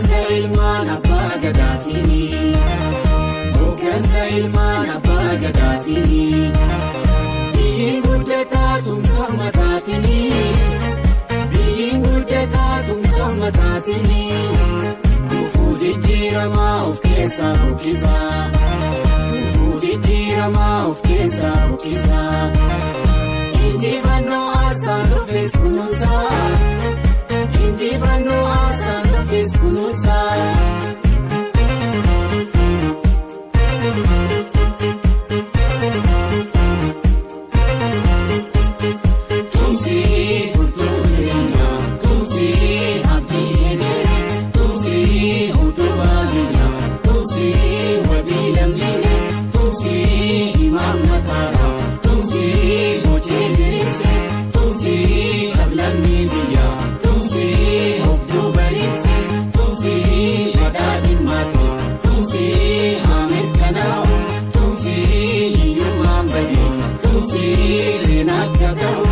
Hooggansa ilmaan abbaa gadaatiini. Hooggansa ilmaan abbaa gadaatiini. Biyyiin guddataa tumsa ummataatiini. Biyyiin guddataa tumsa ummataatiini. Gufuu jijjiiramaa of keessaa buqqisa. Gufuu jijjiiramaa of keessaa buqqisa. Injifannoo aasaan dhufes kunuunsa. Injifannoo aasaan dhufes kunuunsa. Tumsii furtuu jireenyaa, tumsii abdii egeree, tumsii utubaa biyyaa, tumsii wabii lammiilee, tumsii imaammataadha, tumsii bocee diriirsee, tumsii sablammii biyyaa, tumsii of duubariirsee, tumsii badhaadhimmaatee, tumsii amirkanaa'u, tumsii hiyyummaan badee, tumsii seenaa akka ta'u.